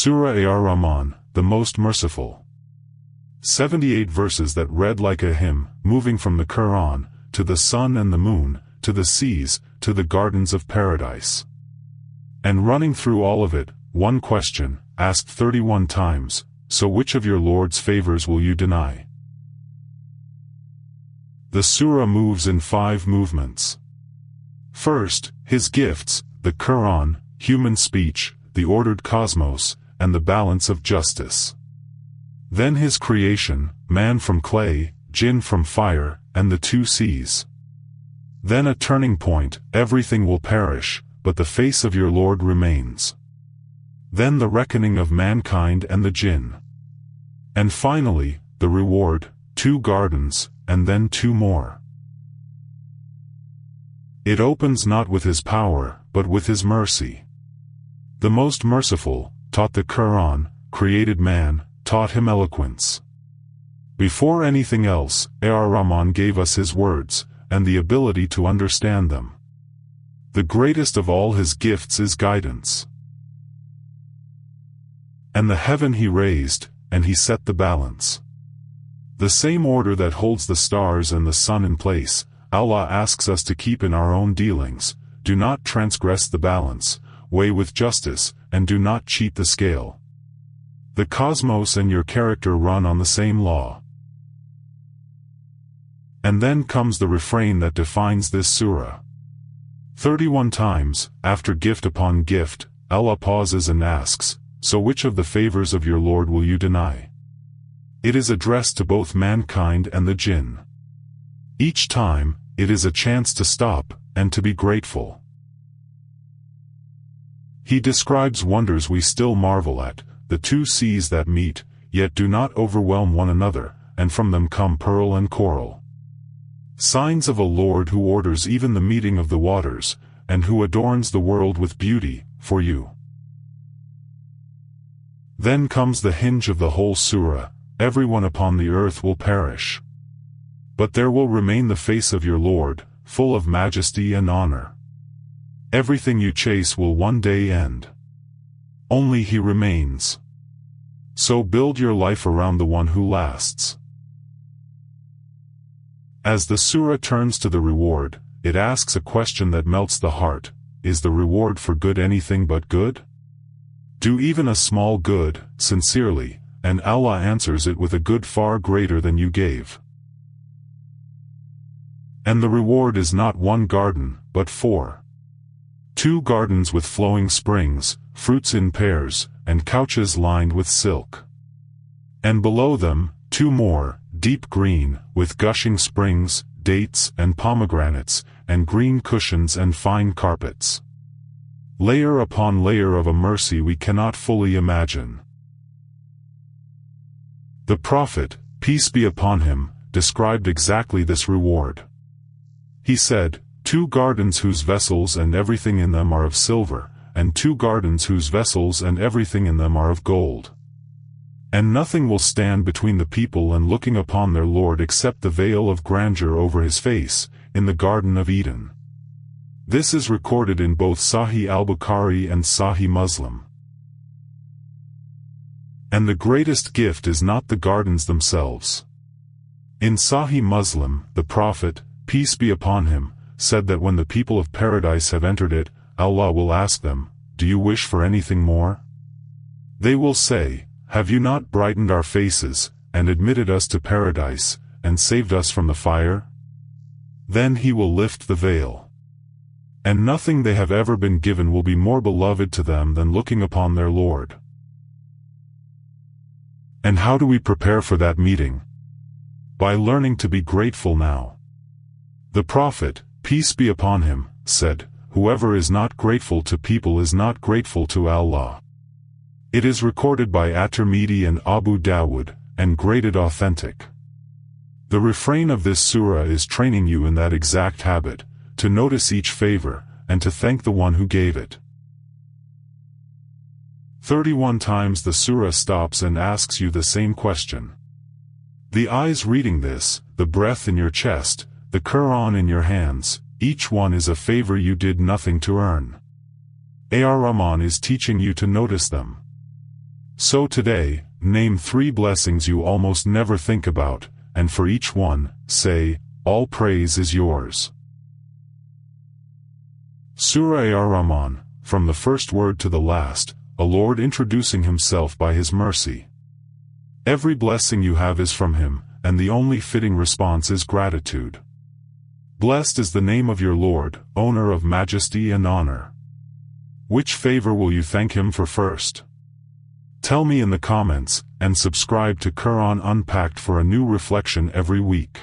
Surah Ar-Rahman, the most merciful. 78 verses that read like a hymn, moving from the Qur'an, to the sun and the moon, to the seas, to the gardens of paradise. And running through all of it, one question, asked 31 times, so which of your Lord's favors will you deny? The surah moves in 5 movements. First, his gifts, the Qur'an, human speech, the ordered cosmos, and the balance of justice. Then his creation, man from clay, jinn from fire, and the 2 seas. Then a turning point, everything will perish, but the face of your Lord remains. Then the reckoning of mankind and the jinn. And finally, the reward, 2 gardens, and then 2 more. It opens not with his power, but with his mercy. The most merciful, taught the Qur'an, created man, taught him eloquence. Before anything else, Ar-Rahman gave us his words, and the ability to understand them. The greatest of all his gifts is guidance. And the heaven he raised, and he set the balance. The same order that holds the stars and the sun in place, Allah asks us to keep in our own dealings. Do not transgress the balance, weigh with justice, and do not cheat the scale. The cosmos and your character run on the same law. And then comes the refrain that defines this surah. 31 times, after gift upon gift, Allah pauses and asks, so which of the favors of your Lord will you deny? It is addressed to both mankind and the jinn. Each time, it is a chance to stop, and to be grateful. He describes wonders we still marvel at, the 2 seas that meet, yet do not overwhelm one another, and from them come pearl and coral. Signs of a Lord who orders even the meeting of the waters, and who adorns the world with beauty, for you. Then comes the hinge of the whole surah, everyone upon the earth will perish. But there will remain the face of your Lord, full of majesty and honor. Everything you chase will one day end. Only he remains. So build your life around the one who lasts. As the surah turns to the reward, it asks a question that melts the heart. Is the reward for good anything but good? Do even a small good, sincerely, and Allah answers it with a good far greater than you gave. And the reward is not 1 garden, but 4. 2 gardens with flowing springs, fruits in pairs, and couches lined with silk. And below them, 2 more, deep green, with gushing springs, dates and pomegranates, and green cushions and fine carpets. Layer upon layer of a mercy we cannot fully imagine. The Prophet, peace be upon him, described exactly this reward. He said, 2 gardens whose vessels and everything in them are of silver, and 2 gardens whose vessels and everything in them are of gold. And nothing will stand between the people and looking upon their Lord except the veil of grandeur over his face, in the Garden of Eden. This is recorded in both Sahih al-Bukhārī and Ṣaḥīḥ Muslim. And the greatest gift is not the gardens themselves. In Sahih Muslim, the Prophet, peace be upon him, said that when the people of paradise have entered it, Allah will ask them, do you wish for anything more? They will say, have you not brightened our faces, and admitted us to paradise, and saved us from the fire? Then he will lift the veil. And nothing they have ever been given will be more beloved to them than looking upon their Lord. And how do we prepare for that meeting? By learning to be grateful now. The Prophet, peace be upon him, said, whoever is not grateful to people is not grateful to Allah. It is recorded by at-Tirmidhī and Abu Dawud, and graded authentic. The refrain of this surah is training you in that exact habit, to notice each favor, and to thank the one who gave it. 31 times the surah stops and asks you the same question. The eyes reading this, the breath in your chest, the Qur'an in your hands, each one is a favor you did nothing to earn. Ar-Rahman is teaching you to notice them. So today, name 3 blessings you almost never think about, and for each one, say, all praise is yours. Surah Ar-Rahman, from the first word to the last, a Lord introducing himself by his mercy. Every blessing you have is from him, and the only fitting response is gratitude. Blessed is the name of your Lord, owner of majesty and honor. Which favor will you thank him for first? Tell me in the comments, and subscribe to Qur'an Unpacked for a new reflection every week.